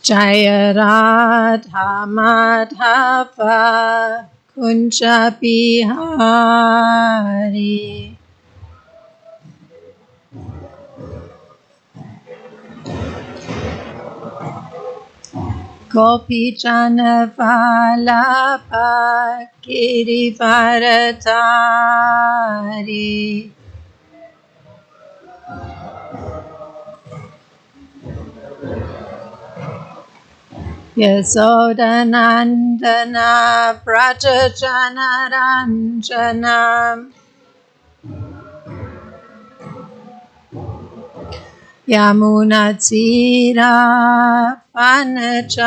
Jaya Radha Madhava Kunja Bihari Gopi Jana Vallabha Girivaradari Yasodanandana Braja Janaranjana Yamunatira Vanachari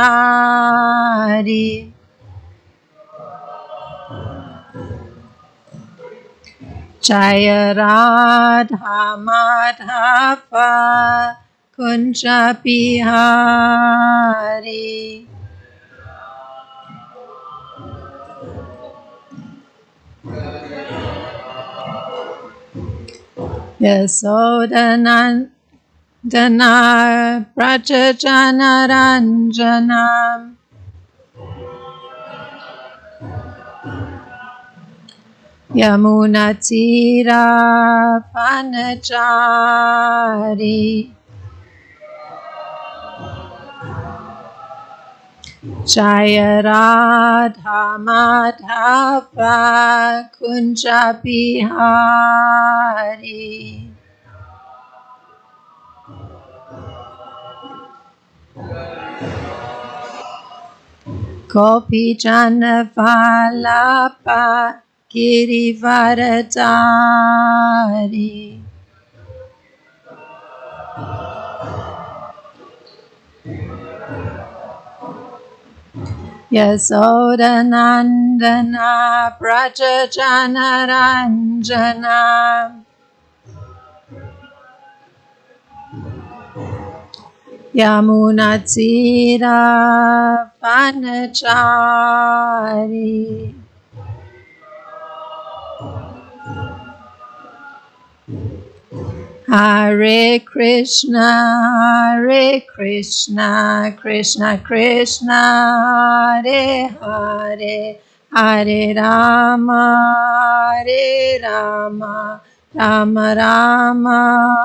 Jaya Radha Madhava Kunja Bihari Yasodanandana Braja Janaranjana Yamunatira Vanachari Jaya Radha Madhava Kunja Bihari Gopi Jana Vallabha Girivaradari Yasodanandana Braja Janaranjana Yamunatira Vanachari Hare Krishna, Krishna Krishna, Hare Hare, Hare Rama, Rama Rama,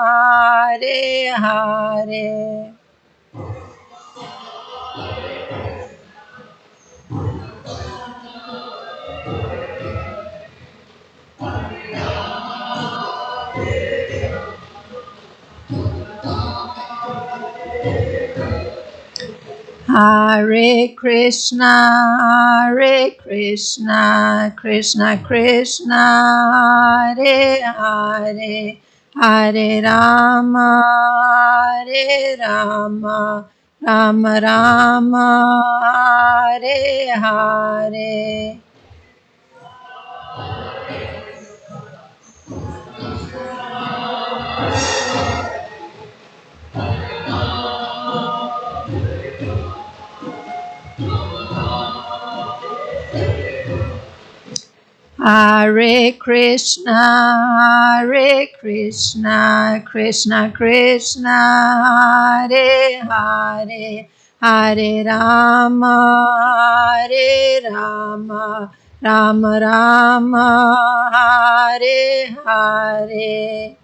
Hare Hare. Hare Krishna, Krishna Krishna, Hare Hare, Hare Rama, Rama Rama, Hare Hare. Hare Krishna, Krishna Krishna, Hare Hare, Hare Rama, Rama Rama, Hare Hare.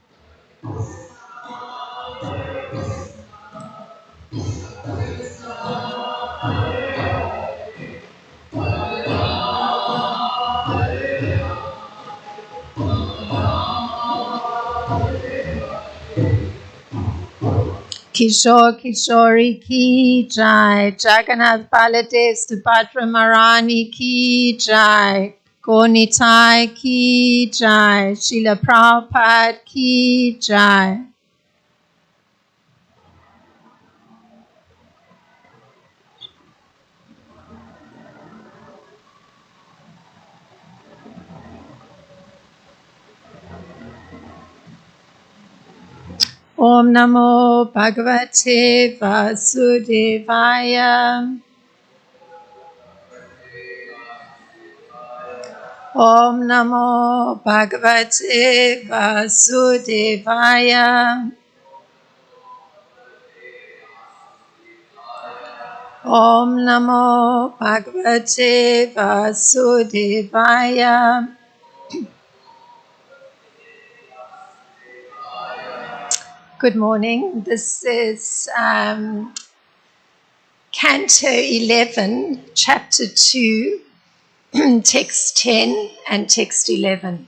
Kishore Kishori ki jai, Jagannath Baladev Subhadra Marani ki jai, Gonitai ki jai, Srila Prabhupada ki jai. Om Namo Bhagavate Vasudevaya. Om Namo Bhagavate Vasudevaya. Om Namo Bhagavate Vasudevaya. Good morning. This is Canto 11, Chapter 2, Text 10 and Text 11.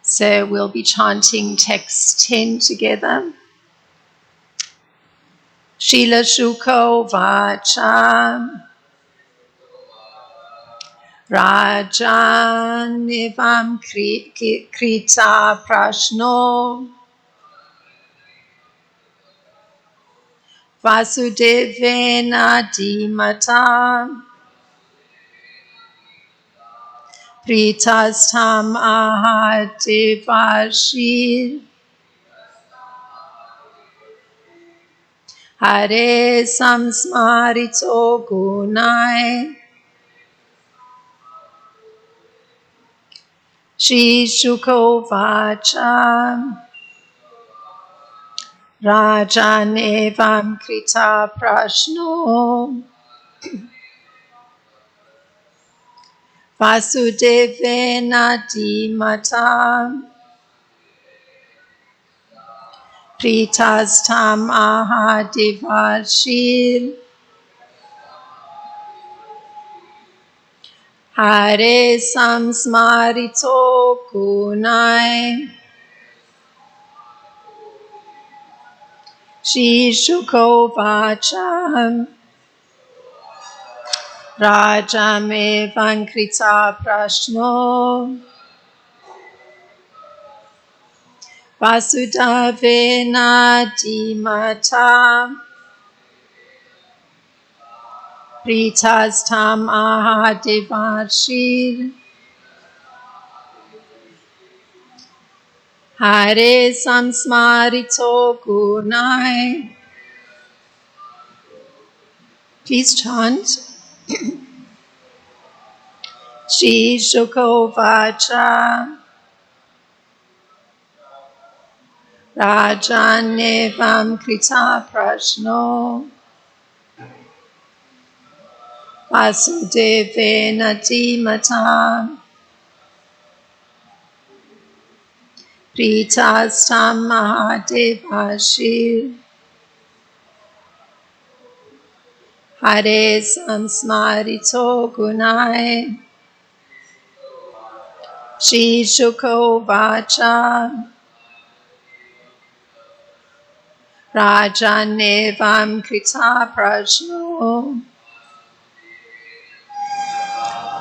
So we'll be chanting Text 10 together. Shila Shuko Vacha Rajan Nivam Krita Prashno Vasudevena Dimata Pritastam Ahadevashi Hare Samsmarito Gunai Shri Shuko Vacha Rajan Evam Krita Prashno Vasudevena Dimata Pritastam Ahadevashil Hare Samsmarito Gunai Shri Shuko Vacha Rajame Vankrita Prashno Vasudavena Dimata Pritastam Ahadevashir Hare Samsmarito Gunai. Please chant. Shri Shuko Vacha Rajanevam Krita Prashno Vasudevena Dimata Pritastam Mahadevashir Hare Samsmarito Gunai Shri Shuko Vacha Rajanevam Krita Prashno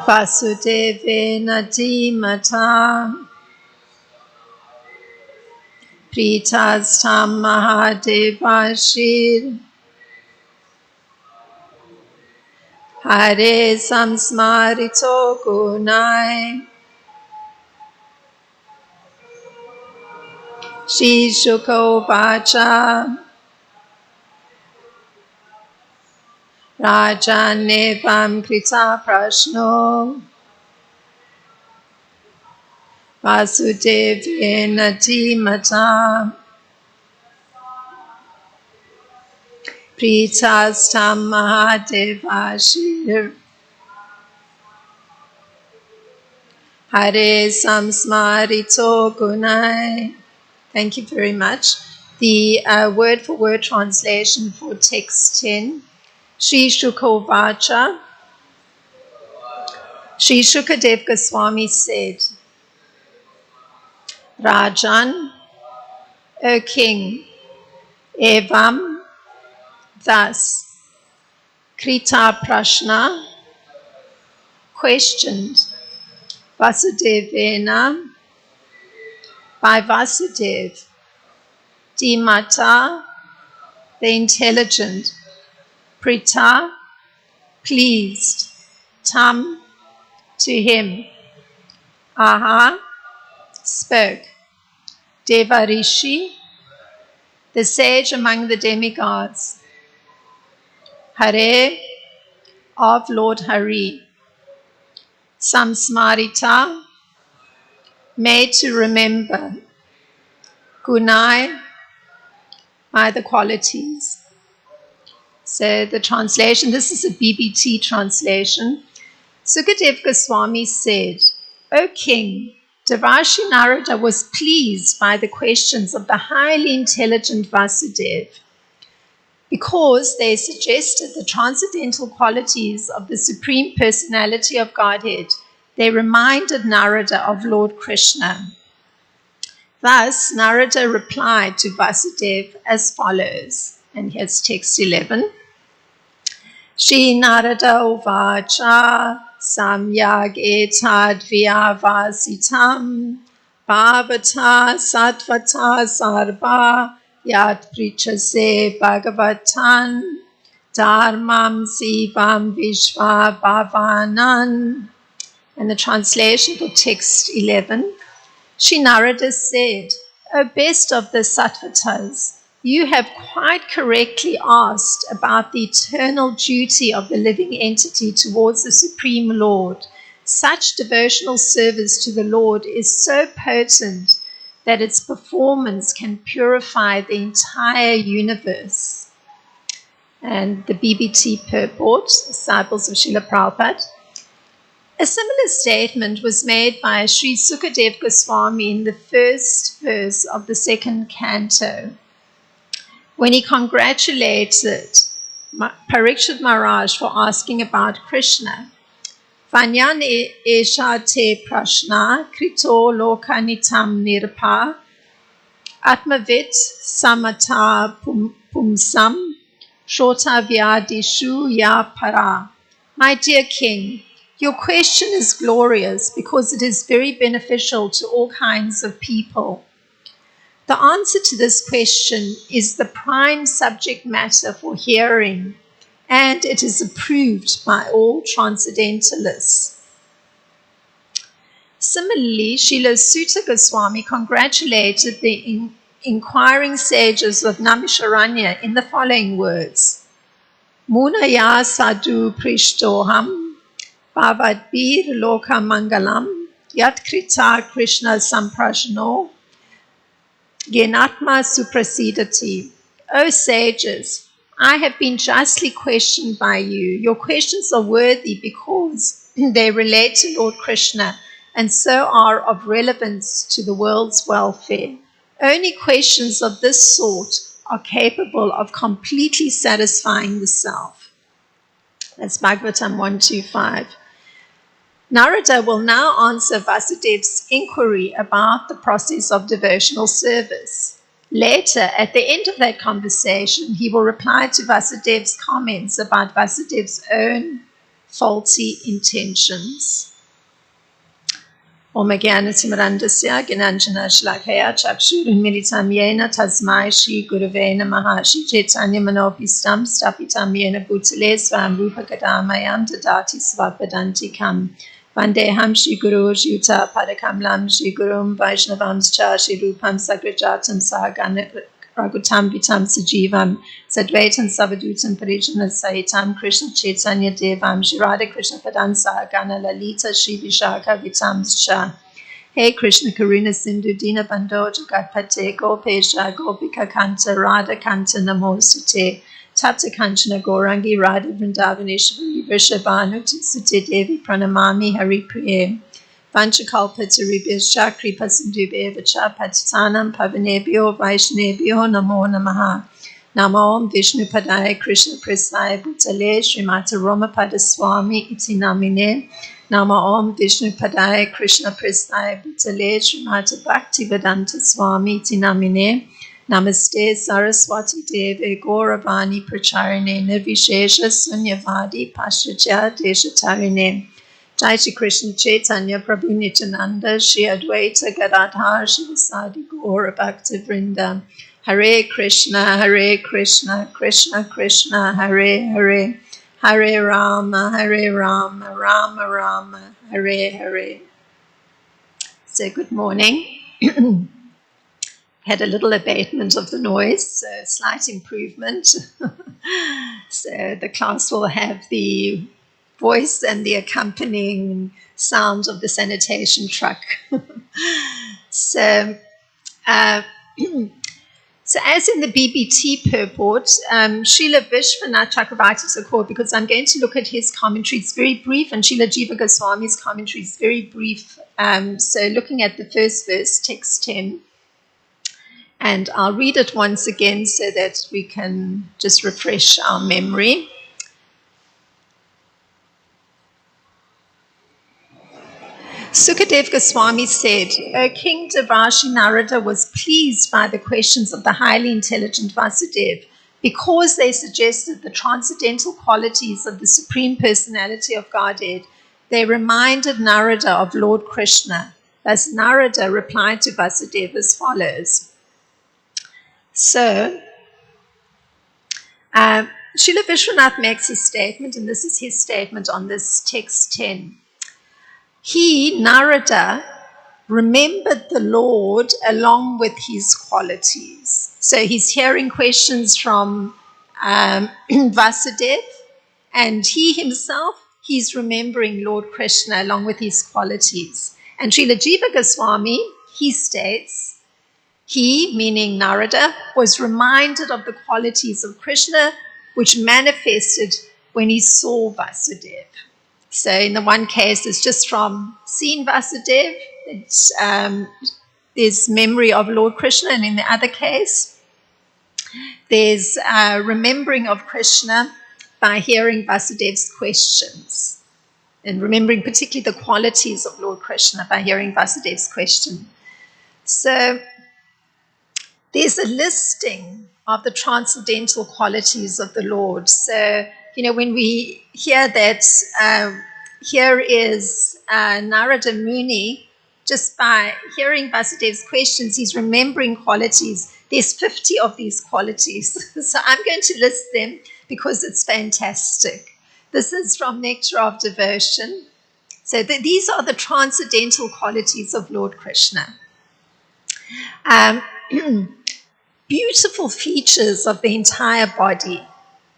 Vasudevena Dimata Pritastam Mahadevashir Hare Samsmarito Gunai Shri Shuko Vacha Rajanevam Krita Prashno Vasudevena Dimata Pritastam Mahadevashir Hare Samsmarito Gunai. Thank you very much. The word-for-word translation for text 10. Shri Shuko Vacha. Shri Shukadev Goswami said, Rajan, O king, evam, thus, Krita Prashna, questioned, Vasudevena, by Vasudev, Dimata, the intelligent, Prita, pleased, Tam, to him, Aha, spoke, Devarishi, the sage among the demigods, Hare, of Lord Hari, Samsmarita, made to remember, Gunai, by the qualities. So the translation, this is a BBT translation. Sukadev Goswami said, O king, Devarshi Narada was pleased by the questions of the highly intelligent Vasudev because they suggested the transcendental qualities of the Supreme Personality of Godhead. They reminded Narada of Lord Krishna. Thus, Narada replied to Vasudev as follows, and here's text 11. Shri Narada Uvacha Samyag Etad Vyavasitam Bhavata Satvata Sarva Yat Prichase Bhagavatan Dharmam Sivam Vishva Bhavanan. And the translation for text 11. Shri Narada said, O best of the Sattvatas, you have quite correctly asked about the eternal duty of the living entity towards the Supreme Lord. Such devotional service to the Lord is so potent that its performance can purify the entire universe. And the BBT purport, Disciples of Srila Prabhupada. A similar statement was made by Sri Sukadev Goswami in the first verse of the second canto, when he congratulated Parikshit Maharaj for asking about Krishna. Vanyan esha te prashna krito lokanitam nirpa atmavit samata pumsam shotavyadishu ya para. My dear king, your question is glorious because it is very beneficial to all kinds of people. The answer to this question is the prime subject matter for hearing, and it is approved by all transcendentalists. Similarly, Srila Sutta Goswami congratulated the inquiring sages of Namisharanya in the following words: Munaya sadhu prishtoham bhavadbir loka mangalam yatkrita Krishna samprajno Genatma suprasidati. O sages, I have been justly questioned by you. Your questions are worthy because they relate to Lord Krishna and so are of relevance to the world's welfare. Only questions of this sort are capable of completely satisfying the self. That's Bhagvatam 125. Narada will now answer Vasudev's inquiry about the process of devotional service. Later, at the end of that conversation, he will reply to Vasudev's comments about Vasudev's own faulty intentions. Om Jnana-timirandasya Gnanjana Shlakaya Chakshurunmilitam Yena Tasmai Shri Gurave Namaha Shri Chaitanya Manopistam Stapitam Yena Bhutale Swam Rupa Kadamayam Dadati Svapadantikam Vandeham Shri Guru Yuta Padakamlam Shri Gurum Vaishnavamscha Shri Rupam Sagrajatam Sahagana Ragutam Vitam Sajivam Sadvaitam Savadutam Parijana Sahitam Krishna Chaitanya Devam Shri Radha Krishna Padan Sahagana Lalita Shri Vishaka Vitam Sha. Hey Krishna Karuna Sindhu Dina Bando Jagatpate Gopesha Gopika Kanta Radha Kanta Namosute Tata Kanchana Gorangi Radha Vrindavaneshwari Vrishabhanu Sute Devi Pranamami Hari Priye Vanchakalpa Taribhya Kripa Sindhubhya Patitanam Pavanebhyo Vaishnebhyo Namo Namaha. Namo Om Vishnu Padaya Krishna Prasaya Bhutale Srimata Romapada Swami Iti Namine. Namo Om Vishnu Padaya Krishna Prasaya Bhutale Srimata Bhaktivedanta Swami Iti Namine. Namaste Saraswati Deve Gauravani Pracharine Nirvishesha Sunyavadi Pashaja Deshatarine. Jai Shri Krishna Chaitanya Prabhu Nityananda Shri Advaita Gadadhar Shri Vasadi Gaura Bhakta Vrinda. Hare Krishna Krishna Krishna Hare Hare Hare Rama Rama Rama Hare Hare. So good morning. Had a little abatement of the noise, so slight improvement. So the class will have the voice and the accompanying sound of the sanitation truck. So So as in the BBT purport, Srila Vishwanath Chakravarti Thakur, because I'm going to look at his commentary, it's very brief, and Srila Jiva Goswami's commentary is very brief. So looking at the first verse, text 10, and I'll read it once again so that we can just refresh our memory. Sukadev Goswami said, O King Devarshi Narada was pleased by the questions of the highly intelligent Vasudev because they suggested the transcendental qualities of the Supreme Personality of Godhead. They reminded Narada of Lord Krishna. Thus Narada replied to Vasudev as follows. So, Srila Vishwanath makes a statement, and this is his statement on this text 10. He, Narada, remembered the Lord along with his qualities. So he's hearing questions from Vasudev, and he himself, he's remembering Lord Krishna along with his qualities. And Srila Jiva Goswami, he states, he, meaning Narada, was reminded of the qualities of Krishna, which manifested when he saw Vasudev. So in the one case, it's just from seeing Vasudev, there's memory of Lord Krishna, and in the other case, there's remembering of Krishna by hearing Vasudev's questions, and remembering particularly the qualities of Lord Krishna by hearing Vasudev's question. So there's a listing of the transcendental qualities of the Lord. So, when we hear that here is Narada Muni, just by hearing Vasudev's questions, he's remembering qualities. There's 50 of these qualities. So I'm going to list them because it's fantastic. This is from Nectar of Devotion. So these are the transcendental qualities of Lord Krishna. Beautiful features of the entire body,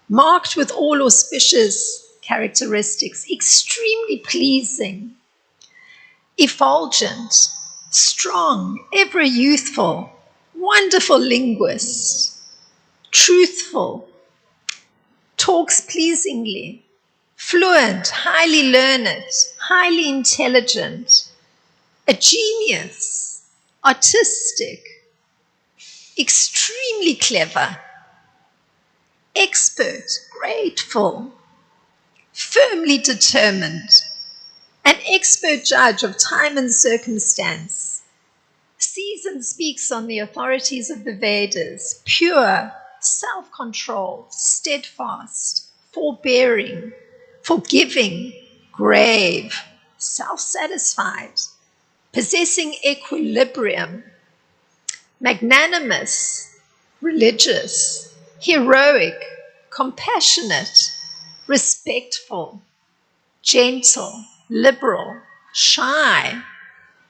marked with all auspicious characteristics, extremely pleasing, effulgent, strong, ever youthful, wonderful linguist, truthful, talks pleasingly, fluent, highly learned, highly intelligent, a genius, artistic, extremely clever, expert, grateful, firmly determined, an expert judge of time and circumstance, sees and speaks on the authorities of the Vedas, pure, self-controlled, steadfast, forbearing, forgiving, grave, self-satisfied, possessing equilibrium, magnanimous, religious, heroic, compassionate, respectful, gentle, liberal, shy,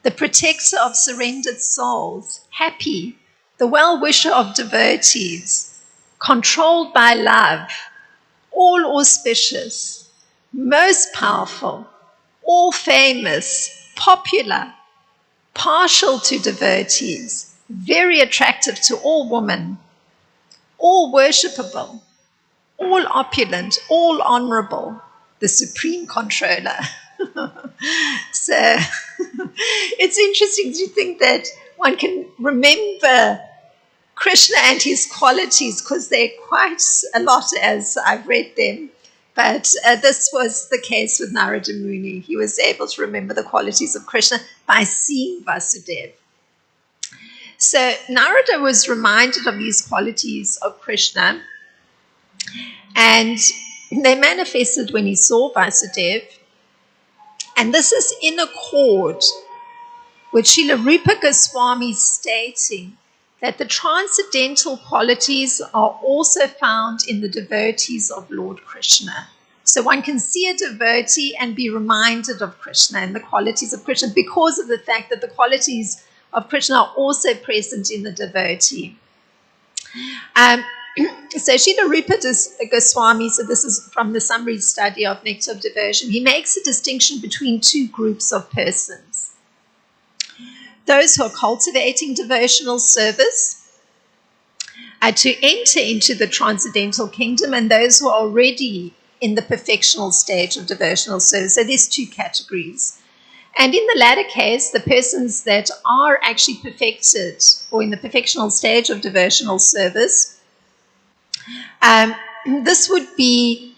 the protector of surrendered souls, happy, the well-wisher of devotees, controlled by love, all auspicious, most powerful, all famous, popular, partial to devotees, very attractive to all women, all worshipable, all opulent, all honorable, the supreme controller. So it's interesting to think that one can remember Krishna and his qualities because they're quite a lot as I've read them. But this was the case with Narada Muni. He was able to remember the qualities of Krishna by seeing Vasudev. So Narada was reminded of these qualities of Krishna, and they manifested when he saw Vasudev. And this is in accord with Srila Rupa Goswami stating that the transcendental qualities are also found in the devotees of Lord Krishna. So one can see a devotee and be reminded of Krishna and the qualities of Krishna because of the fact that the qualities of Krishna are also present in the devotee. So Srila Rupa Goswami, so this is from the summary study of Nectar of Devotion, he makes a distinction between two groups of persons. those who are cultivating devotional service to enter into the transcendental kingdom, and those who are already in the perfectional stage of devotional service. So there's two categories. And in the latter case, the persons that are actually perfected or in the perfectional stage of devotional service, this would be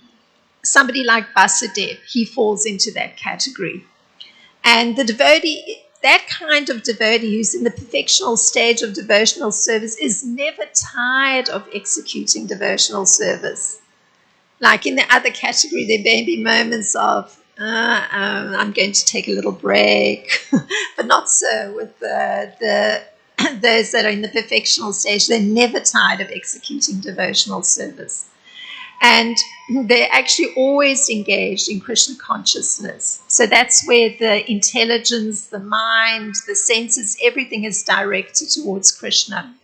somebody like Vasudev. He falls into that category. And the devotee, that kind of devotee who's in the perfectional stage of devotional service, is never tired of executing devotional service. Like in the other category, there may be moments of, I'm going to take a little break, but not so with those that are in the perfectional stage. They're never tired of executing devotional service. And they're actually always engaged in Krishna consciousness. So that's where the intelligence, the mind, the senses, everything is directed towards Krishna.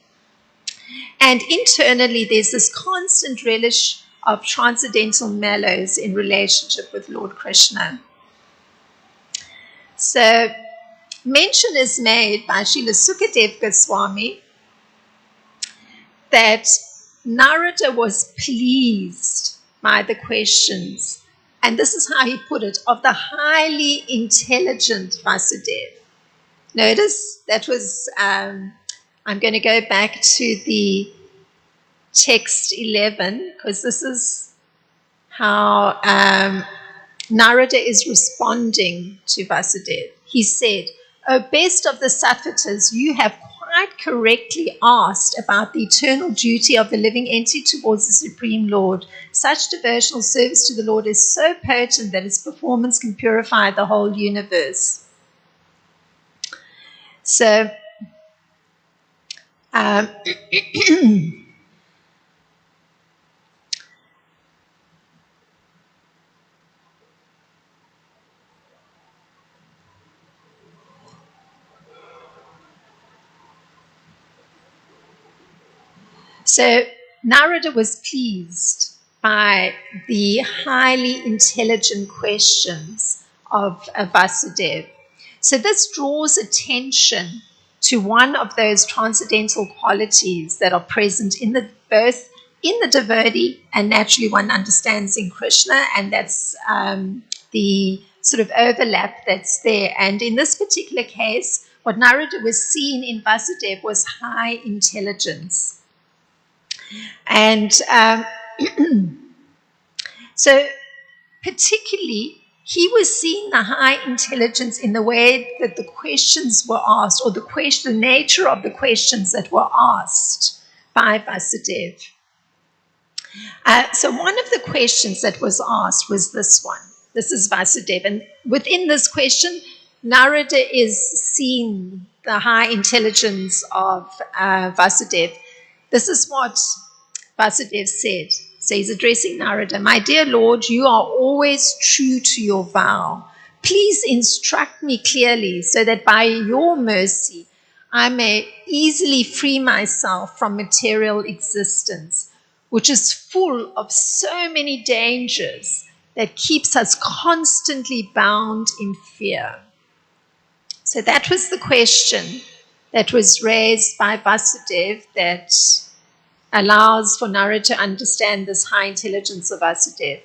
And internally, there's this constant relish of transcendental mellows in relationship with Lord Krishna. So mention is made by Srila Sukadev Goswami that Narada was pleased by the questions, and this is how he put it, of the highly intelligent Vasudev. Notice that was, I'm going to go back to the text 11, because this is how Narada is responding to Vasudev. He said, "O best of the Sattvatas, you have quite correctly asked about the eternal duty of the living entity towards the Supreme Lord. Such devotional service to the Lord is so potent that its performance can purify the whole universe." So, So Narada was pleased by the highly intelligent questions of Vasudev. So this draws attention to one of those transcendental qualities that are present in both in the devotee, and naturally one understands in Krishna, and that's the sort of overlap that's there. And in this particular case, what Narada was seeing in Vasudev was high intelligence. And so particularly, he was seeing the high intelligence in the way that the questions were asked, or the nature of the questions that were asked by Vasudev. So one of the questions that was asked was this one. This is Vasudev. And within this question, Narada is seeing the high intelligence of Vasudev. This is what Vasudev said. So he's addressing Narada. "My dear Lord, you are always true to your vow. Please instruct me clearly so that by your mercy I may easily free myself from material existence, which is full of so many dangers that keeps us constantly bound in fear." So that was the question that was raised by Vasudev that allows for Narada to understand this high intelligence of Vasudev.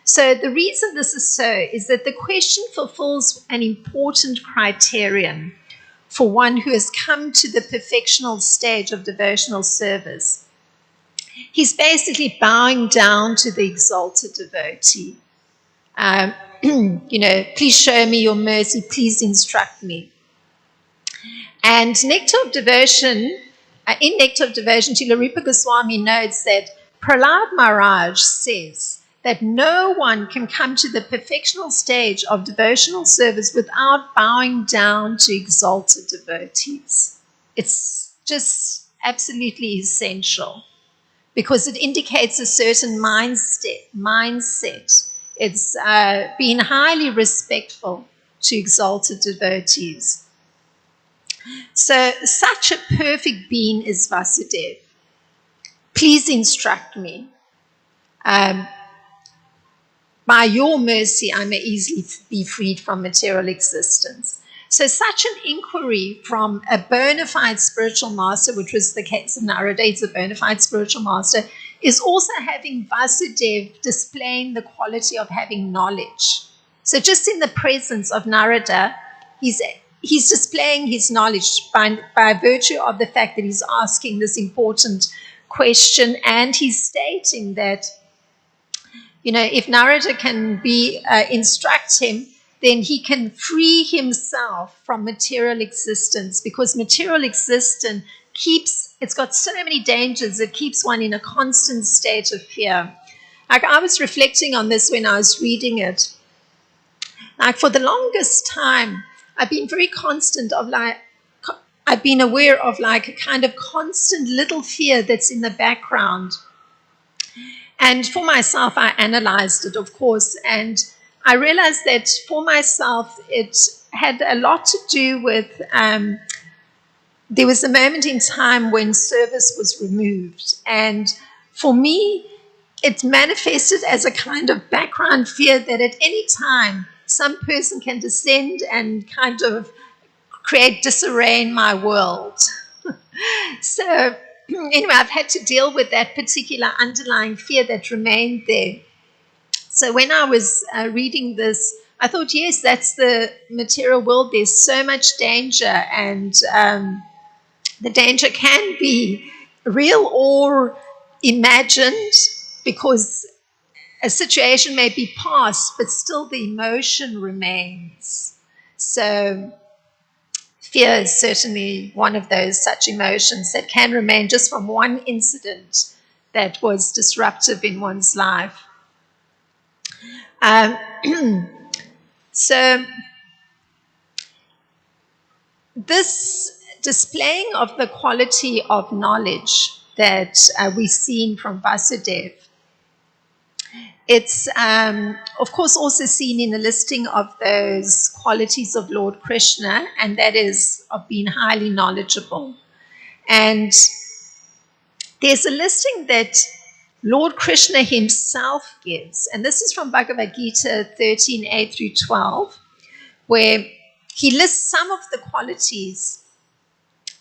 So the reason this is so is that the question fulfills an important criterion for one who has come to the perfectional stage of devotional service. He's basically bowing down to the exalted devotee. Please show me your mercy, please instruct me. And Nectar of Devotion, in Nectar of Devotion, Srila Rupa Goswami notes that Prahlad Maharaj says that no one can come to the perfectional stage of devotional service without bowing down to exalted devotees. It's just absolutely essential because it indicates a certain mindset. It's being highly respectful to exalted devotees. So such a perfect being is Vasudev. Please instruct me. By your mercy, I may easily be freed from material existence. So such an inquiry from a bona fide spiritual master, which was the case of Narada, it's a bona fide spiritual master, is also having Vasudev displaying the quality of having knowledge. So just in the presence of Narada, he's displaying his knowledge by virtue of the fact that he's asking this important question, and he's stating that, if Narada can instruct him, then he can free himself from material existence, because material existence it's got so many dangers, it keeps one in a constant state of fear. Like, I was reflecting on this when I was reading it. Like, for the longest time, I've been very constant of I've been aware of like a kind of constant little fear that's in the background. And for myself, I analyzed it, of course, and I realized that for myself, it had a lot to do with, there was a moment in time when service was removed. And for me, it manifested as a kind of background fear that at any time, some person can descend and kind of create disarray in my world. So anyway, I've had to deal with that particular underlying fear that remained there. So when I was reading this, I thought, yes, that's the material world. There's so much danger, and the danger can be real or imagined, because a situation may be past, but still the emotion remains. So fear is certainly one of those such emotions that can remain just from one incident that was disruptive in one's life. So this displaying of the quality of knowledge that we've seen from Vasudev, it's of course also seen in the listing of those qualities of Lord Krishna, and that is of being highly knowledgeable. And there's a listing that Lord Krishna himself gives, and this is from Bhagavad Gita 13:8 through 12, where he lists some of the qualities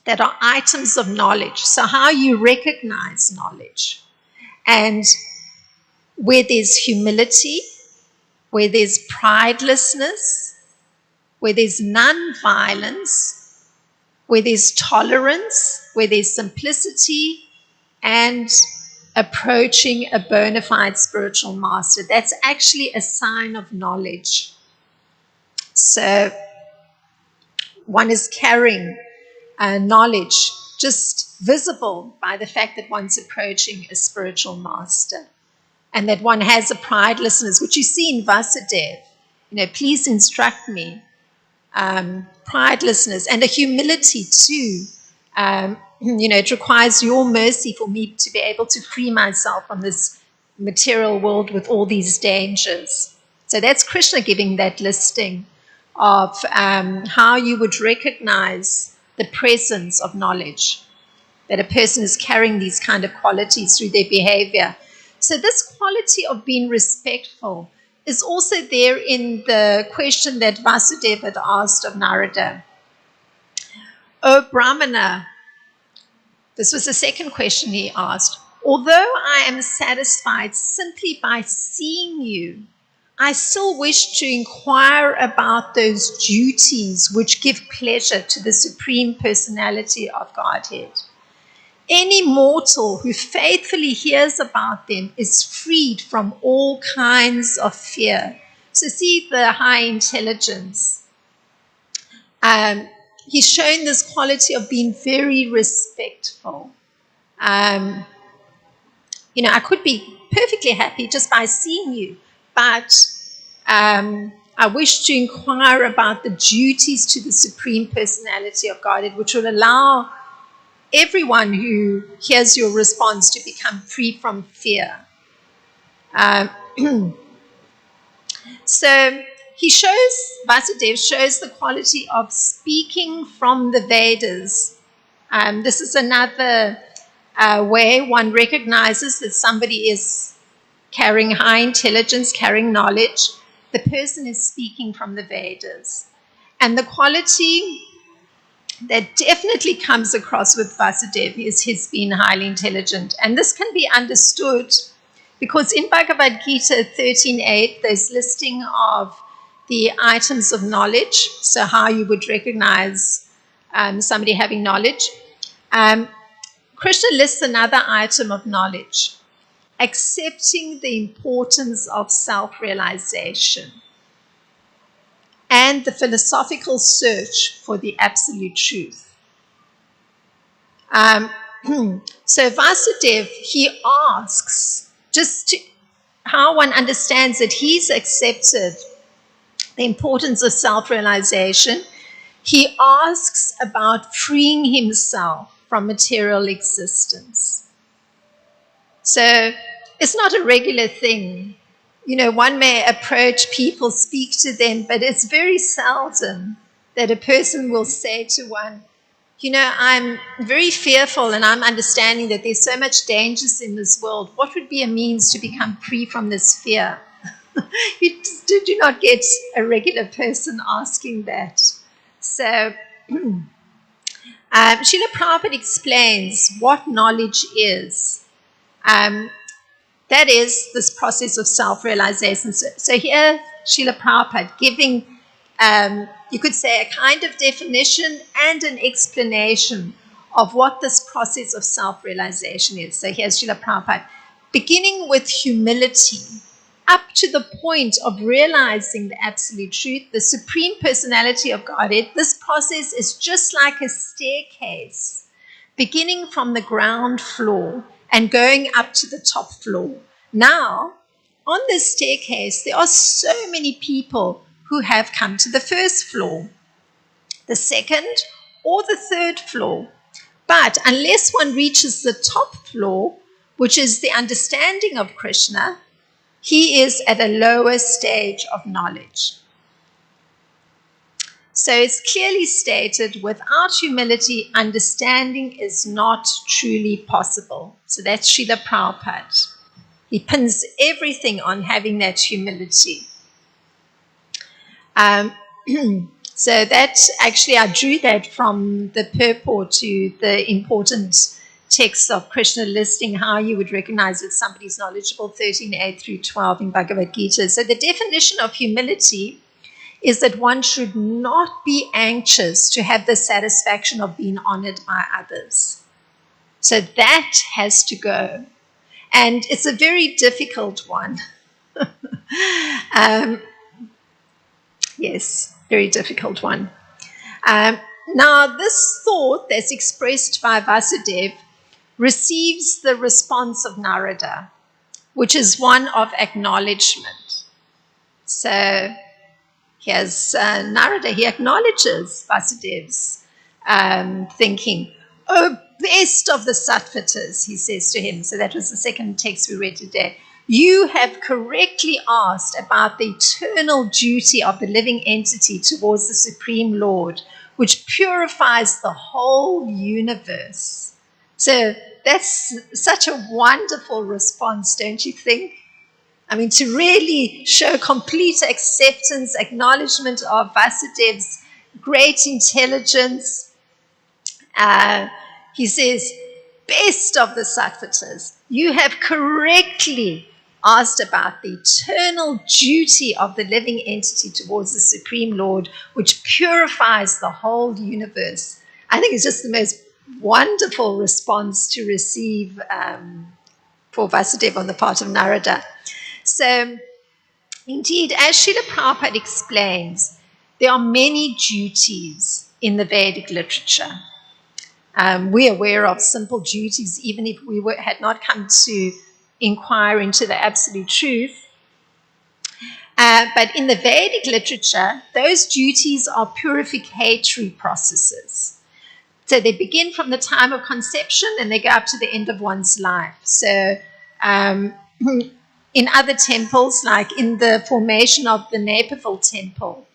that are items of knowledge. So how you recognize knowledge, and where there's humility, where there's pridelessness, where there's non-violence, where there's tolerance, where there's simplicity, and approaching a bona fide spiritual master. That's actually a sign of knowledge. So one is carrying knowledge, just visible by the fact that one's approaching a spiritual master, and that one has a pridelessness, which you see in Vasudev. Please instruct me. Pridelessness and a humility too. It requires your mercy for me to be able to free myself from this material world with all these dangers. So that's Krishna giving that listing of how you would recognize the presence of knowledge, that a person is carrying these kind of qualities through their behavior. So this quality of being respectful is also there in the question that Vasudev had asked of Narada. O Brahmana, this was the second question he asked. Although I am satisfied simply by seeing you, I still wish to inquire about those duties which give pleasure to the Supreme Personality of Godhead. Any mortal who faithfully hears about them is freed from all kinds of fear. So see the high intelligence. He's shown this quality of being very respectful. I could be perfectly happy just by seeing you, but I wish to inquire about the duties to the Supreme Personality of Godhead, which will allow everyone who hears your response to become free from fear. So Vasudev shows the quality of speaking from the Vedas. This is another way one recognizes that somebody is carrying high intelligence, carrying knowledge. The person is speaking from the Vedas. And the quality that definitely comes across with Vasudev is his being highly intelligent. And this can be understood because in Bhagavad Gita 13.8, there's listing of the items of knowledge, so how you would recognize somebody having knowledge. Krishna lists another item of knowledge, accepting the importance of self-realization and the philosophical search for the absolute truth. So Vasudev, he asks, how one understands that he's accepted the importance of self-realization. He asks about freeing himself from material existence. So it's not a regular thing. One may approach people, speak to them, but it's very seldom that a person will say to one, I'm very fearful and I'm understanding that there's so much dangers in this world. What would be a means to become free from this fear? You do not get a regular person asking that. So Srila Prabhupada explains what knowledge is. That is this process of self-realization. So here, Srila Prabhupada giving, you could say, a kind of definition and an explanation of what this process of self-realization is. So here's Srila Prabhupada, beginning with humility, up to the point of realizing the absolute truth, the Supreme Personality of Godhead. This process is just like a staircase, beginning from the ground floor and going up to the top floor. Now, on this staircase, there are so many people who have come to the first floor, the second, or the third floor. But unless one reaches the top floor, which is the understanding of Krishna, he is at a lower stage of knowledge. So it's clearly stated, without humility, understanding is not truly possible. So that's Srila Prabhupada. He pins everything on having that humility. So that actually, I drew that from the purport to the important text of Krishna listing how you would recognize that somebody's knowledgeable, 13.8 through 12 in Bhagavad Gita. So the definition of humility is that one should not be anxious to have the satisfaction of being honored by others. So that has to go. And it's a very difficult one. Yes, very difficult one. Now, this thought that's expressed by Vasudev receives the response of Narada, which is one of acknowledgement. So here's Narada, he acknowledges Vasudev's thinking. Oh, best of the Sattvatas, he says to him. So that was the second text we read today. You have correctly asked about the eternal duty of the living entity towards the Supreme Lord, which purifies the whole universe. So that's such a wonderful response, don't you think? I mean, to really show complete acceptance, acknowledgement of Vasudev's great intelligence. He says, best of the Sattvatas, you have correctly asked about the eternal duty of the living entity towards the Supreme Lord, which purifies the whole universe. I think it's just the most wonderful response to receive for Vasudev on the part of Narada. So, indeed, as Srila Prabhupada explains, there are many duties in the Vedic literature. We're aware of simple duties, even if we had not come to inquire into the absolute truth. But in the Vedic literature, those duties are purificatory processes. So they begin from the time of conception and they go up to the end of one's life. So in other temples, like in the formation of the Nepal temple,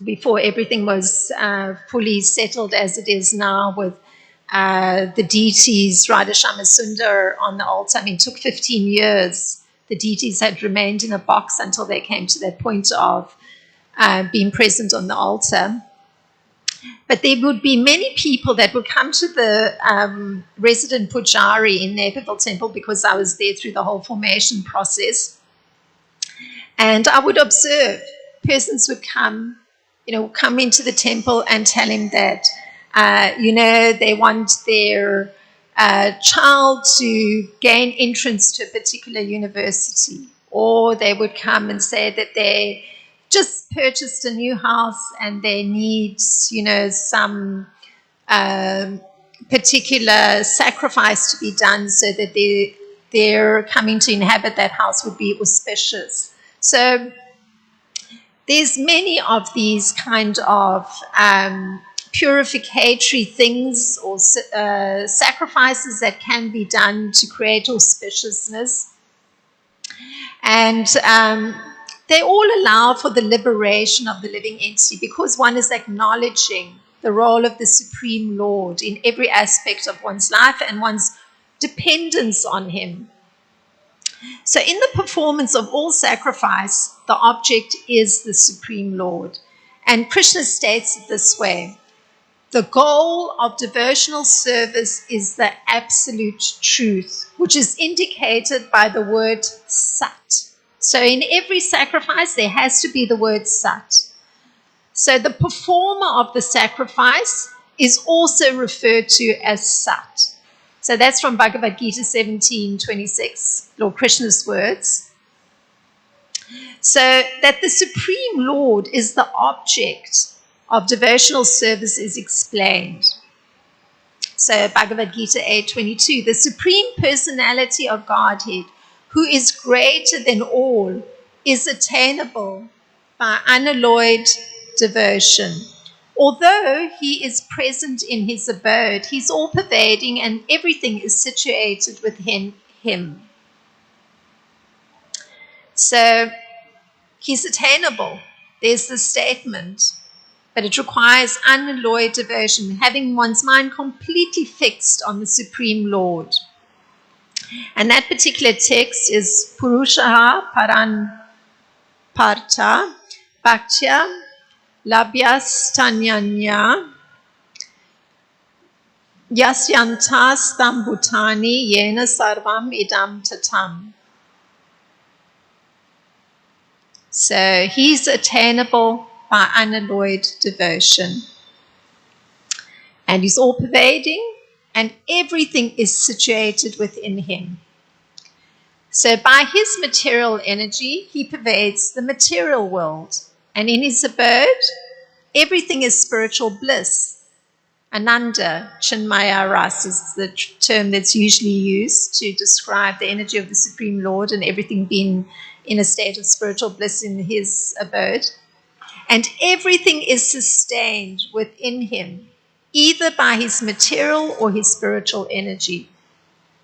before everything was fully settled as it is now with the deities, Radha Shama Sundar on the altar. I mean, it took 15 years. The deities had remained in a box until they came to that point of being present on the altar. But there would be many people that would come to the resident Pujari in Naperville Temple, because I was there through the whole formation process. And I would observe persons would come into the temple and tell him that, they want their child to gain entrance to a particular university. Or they would come and say that they just purchased a new house and they need, some particular sacrifice to be done so that their coming to inhabit that house would be auspicious. So there's many of these kind of purificatory things or sacrifices that can be done to create auspiciousness. And they all allow for the liberation of the living entity, because one is acknowledging the role of the Supreme Lord in every aspect of one's life and one's dependence on him. So in the performance of all sacrifice, the object is the Supreme Lord. And Krishna states it this way: the goal of devotional service is the absolute truth, which is indicated by the word Sat. So in every sacrifice, there has to be the word Sat. So the performer of the sacrifice is also referred to as Sat. So that's from Bhagavad Gita 17:26, Lord Krishna's words. So that the Supreme Lord is the object of devotional service is explained. So Bhagavad Gita 8:22, the Supreme Personality of Godhead, who is greater than all, is attainable by unalloyed devotion. Although he is present in his abode, he's all-pervading and everything is situated within him. So he's attainable. There's the statement. But it requires unalloyed devotion, having one's mind completely fixed on the Supreme Lord. And that particular text is Purushaha Paran Parta Bhaktya Labhyastanyanya Yasyantas Tambhutani Yena Sarvam Idam Tatam. So he's attainable by unalloyed devotion. And he's all-pervading, and everything is situated within him. So by his material energy, he pervades the material world. And in his abode, everything is spiritual bliss. Ananda, Chinmaya Ras is the term that's usually used to describe the energy of the Supreme Lord and everything being in a state of spiritual bliss in his abode. And everything is sustained within him, either by his material or his spiritual energy.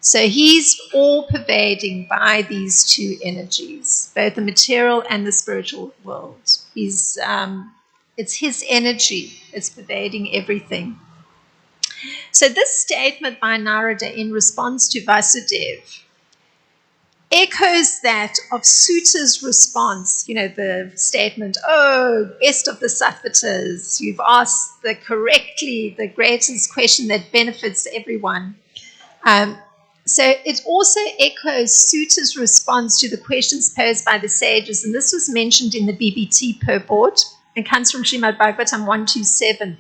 So he's all-pervading by these two energies, both the material and the spiritual world. It's his energy that's pervading everything. So this statement by Narada in response to Vasudeva echoes that of Suta's response, the statement, "Oh, best of the Sattvatas, you've asked the greatest question that benefits everyone." So it also echoes Suta's response to the questions posed by the sages, and this was mentioned in the BBT purport and comes from Srimad Bhagvatam 127.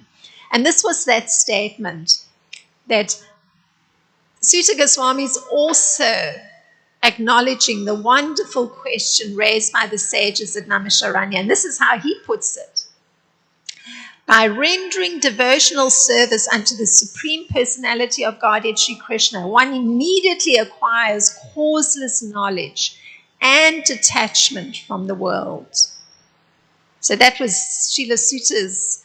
And this was that statement that Suta Goswami is also acknowledging the wonderful question raised by the sages at Naimisharanya. And this is how he puts it. By rendering devotional service unto the Supreme Personality of Godhead, Sri Krishna, one immediately acquires causeless knowledge and detachment from the world. So that was Srila Suta's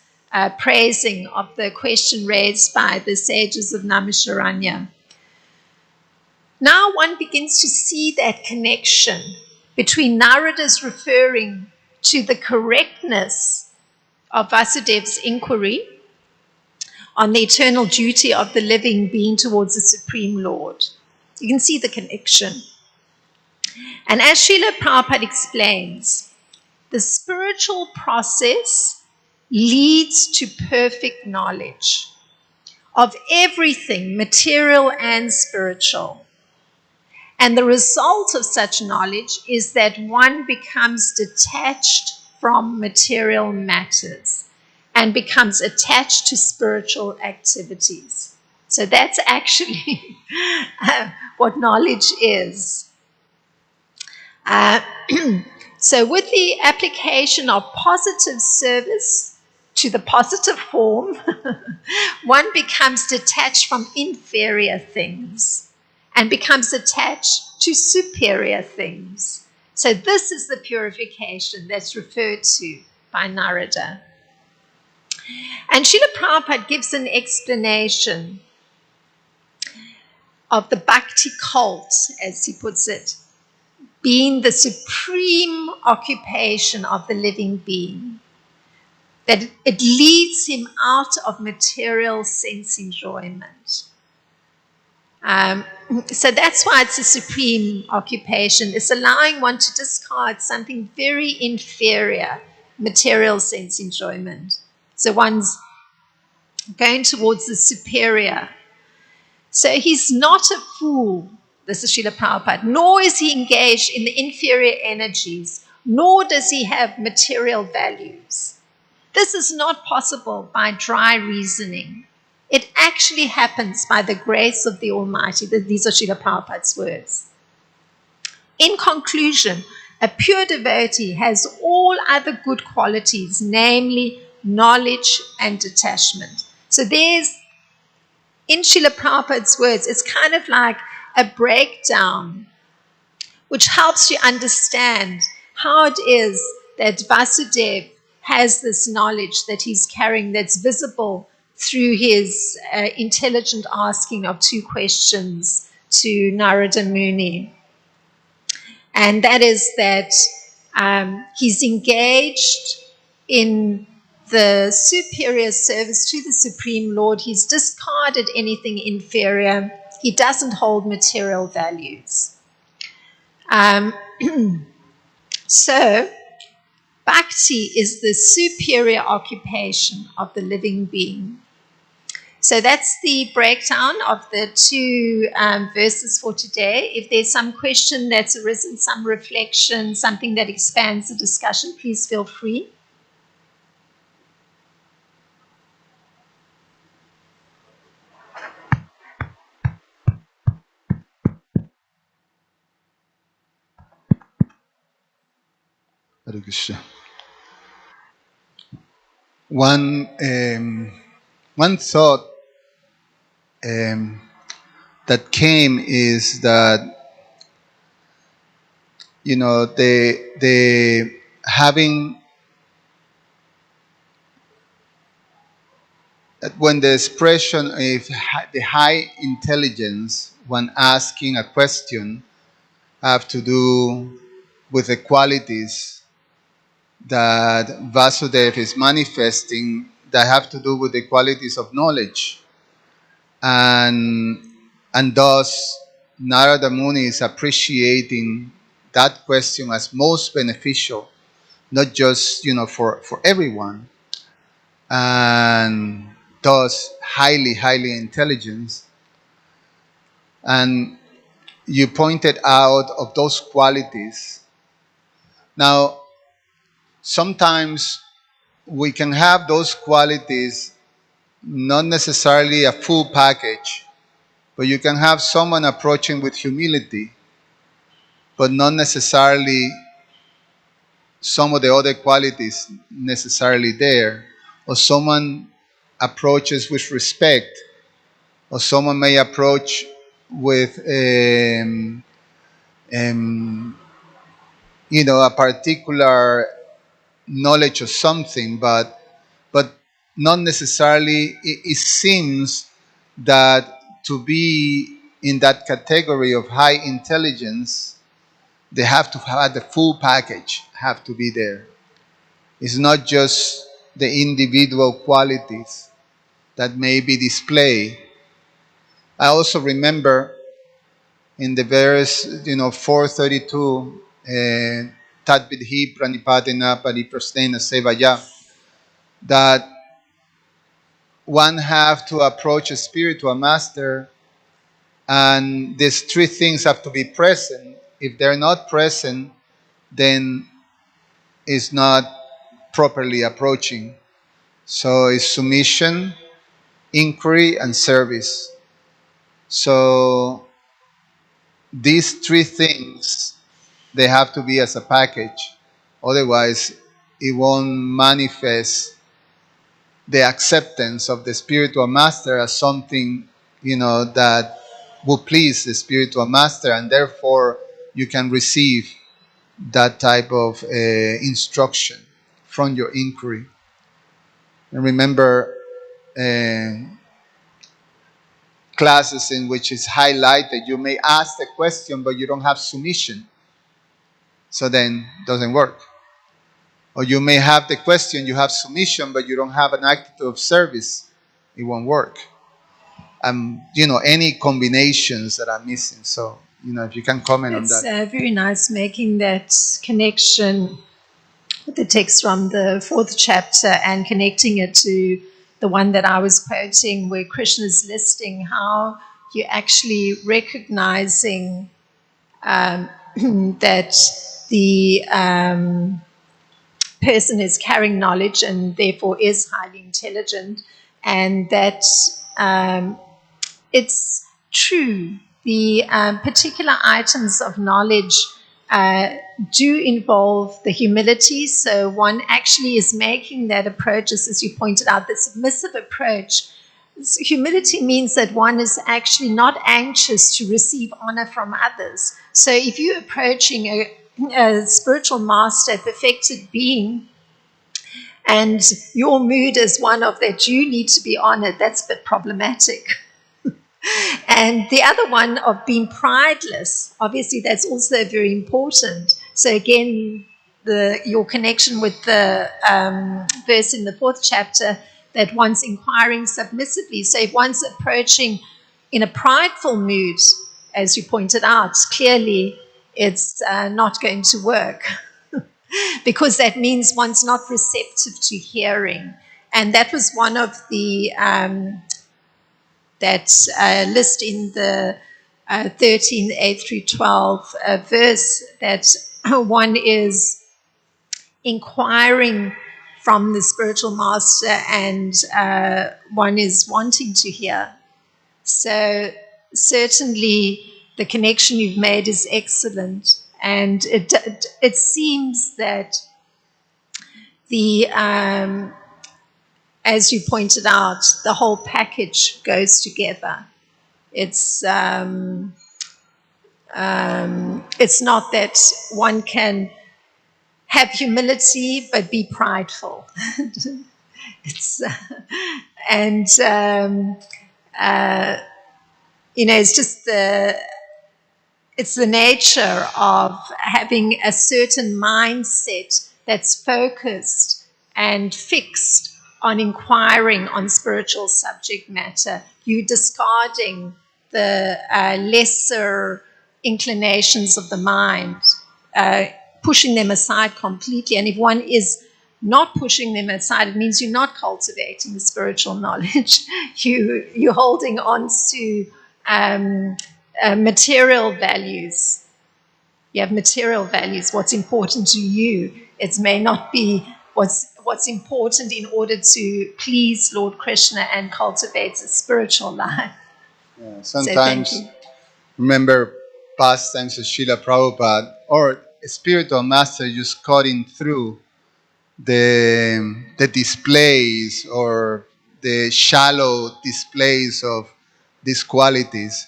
praising of the question raised by the sages of Naimisharanya. Now one begins to see that connection between Narada's referring to the correctness of Vasudeva's inquiry on the eternal duty of the living being towards the Supreme Lord. You can see the connection. And as Srila Prabhupada explains, the spiritual process leads to perfect knowledge of everything, material and spiritual. And the result of such knowledge is that one becomes detached from material matters and becomes attached to spiritual activities. So that's actually what knowledge is. So with the application of positive service to the positive form, one becomes detached from inferior things and becomes attached to superior things. So this is the purification that's referred to by Narada. And Srila Prabhupada gives an explanation of the bhakti cult, as he puts it, being the supreme occupation of the living being, that it leads him out of material sense enjoyment. So that's why it's a supreme occupation. It's allowing one to discard something very inferior, material sense enjoyment. So one's going towards the superior. So he's not a fool, this is Srila Prabhupada, nor is he engaged in the inferior energies, nor does he have material values. This is not possible by dry reasoning. It actually happens by the grace of the Almighty. These are Srila Prabhupada's words. In conclusion, a pure devotee has all other good qualities, namely knowledge and detachment. So there's, in Srila Prabhupada's words, it's kind of like a breakdown which helps you understand how it is that Vasudeva has this knowledge that he's carrying that's visible through his intelligent asking of two questions to Narada Muni. And that is that he's engaged in the superior service to the Supreme Lord. He's discarded anything inferior. He doesn't hold material values. So, bhakti is the superior occupation of the living being. So that's the breakdown of the two verses for today. If there's some question that's arisen, some reflection, something that expands the discussion, please feel free. Hare Krishna. One thought that came is that, you know, the having, when the expression of the high intelligence when asking a question have to do with the qualities that Vasudeva is manifesting, that have to do with the qualities of knowledge. And thus Narada Muni is appreciating that question as most beneficial, not just, you know, for everyone, and thus highly intelligent. And you pointed out of those qualities. Now, sometimes we can have those qualities, not necessarily a full package, but you can have someone approaching with humility, but not necessarily some of the other qualities necessarily there. Or someone approaches with respect, or someone may approach with you know, a particular knowledge of something, but not necessarily. It seems that to be in that category of high intelligence, they have to have the full package, have to be there. It's not just the individual qualities that may be displayed. I also remember in the verse, 432, Tadvidhi Pranipadena Pariprasnena Sevaya, that one have to approach a spiritual master, and these three things have to be present. If they're not present, then it's not properly approaching. So it's submission, inquiry, and service. So these three things, they have to be as a package. Otherwise, it won't manifest the acceptance of the spiritual master as something, that will please the spiritual master, and therefore you can receive that type of instruction from your inquiry. And remember, uh, classes in which it's highlighted, you may ask the question, but you don't have submission. So then it doesn't work. Or you may have the question, you have submission, but you don't have an attitude of service. It won't work. Any combinations that are missing. So, if you can comment on It's that. very nice making that connection with the text from the 4th chapter and connecting it to the one that I was quoting, where Krishna's listing how you're actually recognizing that the person is carrying knowledge and therefore is highly intelligent, and that it's true. The particular items of knowledge do involve the humility. So one actually is making that approach, as you pointed out, the submissive approach. Humility means that one is actually not anxious to receive honor from others. So if you're approaching a spiritual master, a perfected being, and your mood is one of that you need to be honored, that's a bit problematic. And the other one of being prideless, obviously that's also very important. So again, your connection with the verse in the 4th chapter, that one's inquiring submissively. So if one's approaching in a prideful mood, as you pointed out, clearly it's not going to work because that means one's not receptive to hearing. And that was one of the that list in the 13, 8 through 12 verse, that one is inquiring from the spiritual master and one is wanting to hear. So certainly the connection you've made is excellent. And it seems that the as you pointed out, the whole package goes together. It's not that one can have humility but be prideful. It's and it's just it's the nature of having a certain mindset that's focused and fixed on inquiring on spiritual subject matter. You discarding the lesser inclinations of the mind, pushing them aside completely. And if one is not pushing them aside, it means you're not cultivating the spiritual knowledge. You're holding on to material values. You have material values. What's important to you, it may not be what's important in order to please Lord Krishna and cultivate a spiritual life. Yeah, sometimes, So remember past times of Srila Prabhupada or a spiritual master just cutting through the displays or the shallow displays of these qualities.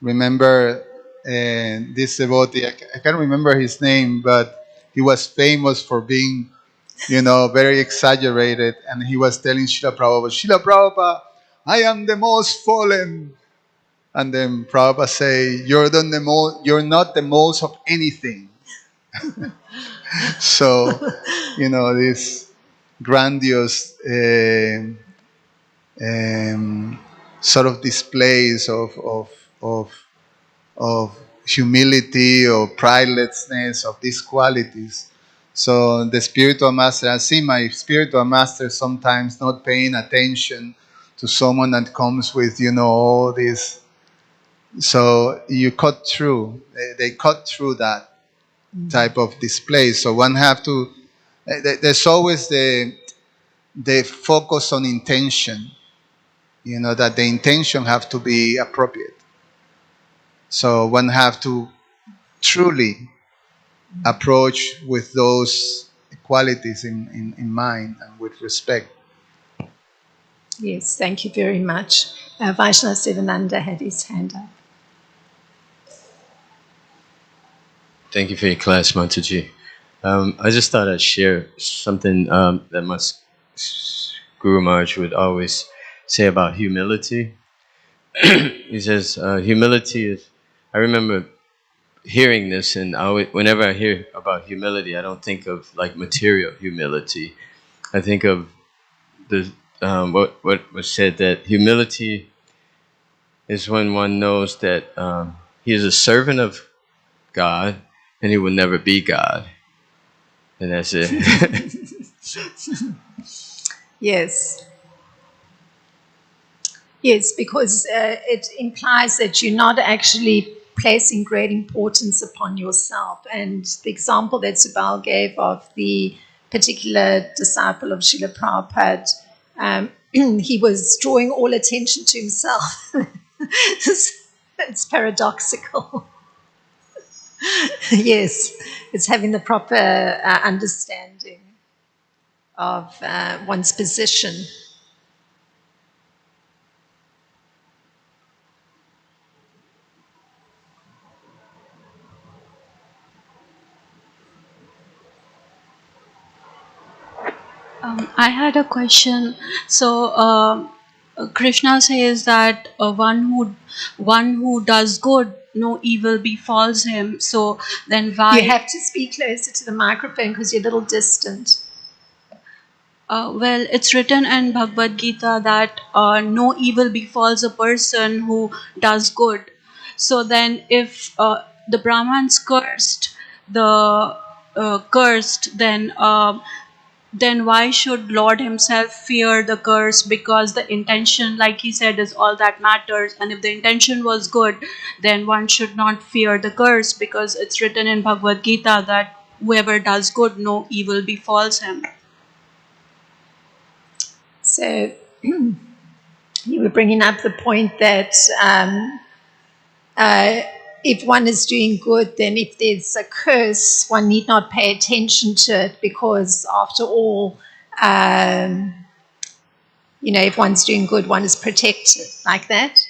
Remember this devotee, I can't remember his name, but he was famous for being, very exaggerated. And he was telling Srila Prabhupada, I am the most fallen. And then Prabhupada say, you're not the most of anything. So, this grandiose sort of displays of humility or pridelessness, of these qualities. So the spiritual master, I see my spiritual master sometimes not paying attention to someone that comes with, all this. So you cut through, they cut through that type of display. So one have to, there's always the focus on intention, that the intention have to be appropriate. So one have to truly approach with those qualities in mind and with respect. Yes, thank you very much. Vaishnav Sivananda had his hand up. Thank you for your class, Mataji. I just thought I'd share something that my Guru Maharaj would always say about humility. He says, humility is, I remember hearing this, and whenever I hear about humility, I don't think of like material humility. I think of the what was said, that humility is when one knows that he is a servant of God and he will never be God. And that's it. Yes. Yes, because it implies that you're not actually placing great importance upon yourself. And the example that Subal gave of the particular disciple of Srila Prabhupada, he was drawing all attention to himself. It's paradoxical. Yes, it's having the proper understanding of one's position. I had a question. So Krishna says that one who does good, no evil befalls him. So then why? You have to speak closer to the microphone because you're a little distant. Well, it's written in Bhagavad Gita that no evil befalls a person who does good. So then, if the Brahmins cursed, then why should Lord himself fear the curse? Because the intention, like he said, is all that matters. And if the intention was good, then one should not fear the curse, because it's written in Bhagavad Gita that whoever does good, no evil befalls him. So you were bringing up the point that if one is doing good, then if there's a curse, one need not pay attention to it, because after all, if one's doing good, one is protected, like that.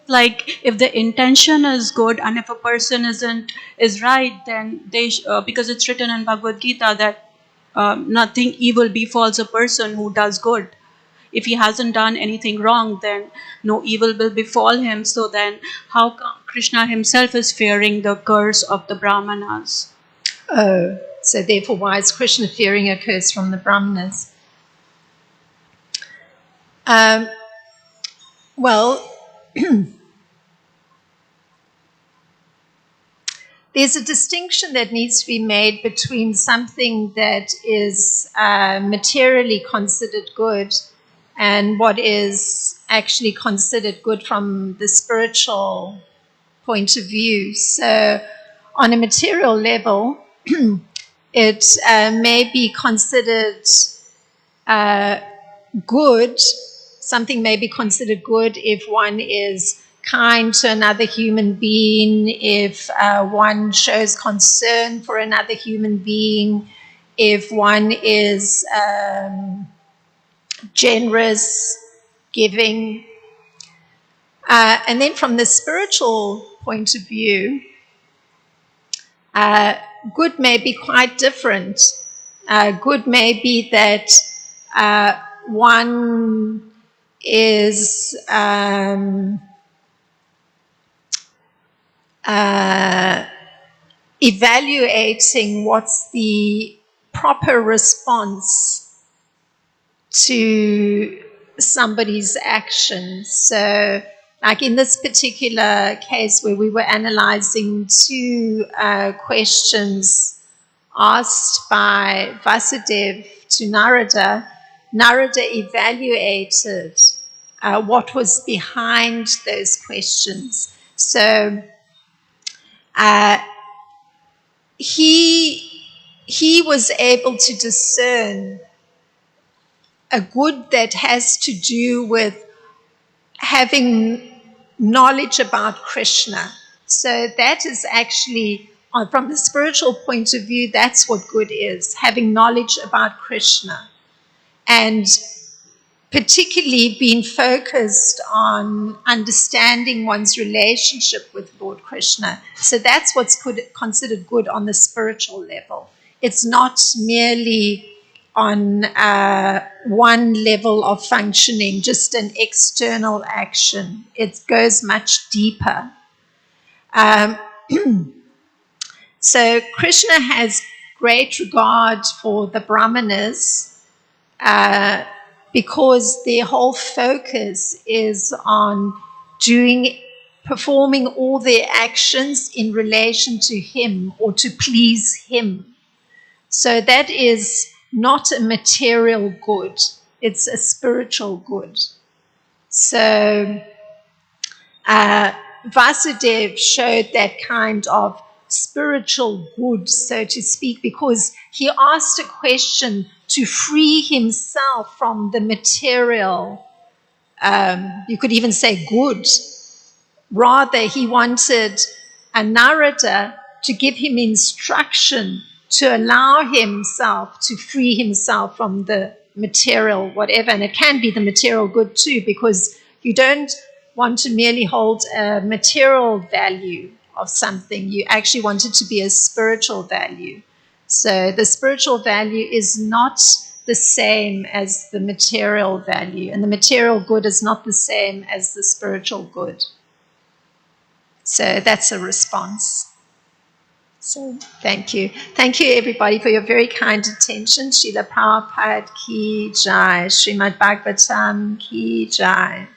Like if the intention is good and if a person is right, then because it's written in Bhagavad Gita that nothing evil befalls a person who does good. If he hasn't done anything wrong, then no evil will befall him. So then how come Krishna himself is fearing the curse of the Brahmanas? Oh, so therefore why is Krishna fearing a curse from the Brahmanas? Well, there's a distinction that needs to be made between something that is materially considered good and what is actually considered good from the spiritual point of view. So on a material level, it may be considered good. Something may be considered good if one is kind to another human being, if one shows concern for another human being, if one is generous, giving. And then from the spiritual point of view, good may be quite different. Good may be that one is evaluating what's the proper response to somebody's actions. So, Like in this particular case where we were analyzing two questions asked by Vasudev to Narada, Narada evaluated what was behind those questions. So he was able to discern a good that has to do with having knowledge about Krishna. So that is actually, from the spiritual point of view, that's what good is, having knowledge about Krishna. And particularly being focused on understanding one's relationship with Lord Krishna. So that's what's considered good on the spiritual level. It's not merely on one level of functioning, just an external action. It goes much deeper. So Krishna has great regard for the Brahmanas, because their whole focus is on performing all their actions in relation to him or to please him. So that is not a material good, it's a spiritual good. So Vasudev showed that kind of spiritual good, so to speak, because he asked a question to free himself from the material, you could even say good. Rather, he wanted a Narada to give him instruction to allow himself to free himself from the material, whatever. And it can be the material good too, because you don't want to merely hold a material value of something. You actually want it to be a spiritual value. So the spiritual value is not the same as the material value, and the material good is not the same as the spiritual good. So that's a response. So thank you. Thank you, everybody, for your very kind attention. Srila Prabhupada ki jai. Srimad Bhagvatam ki jai.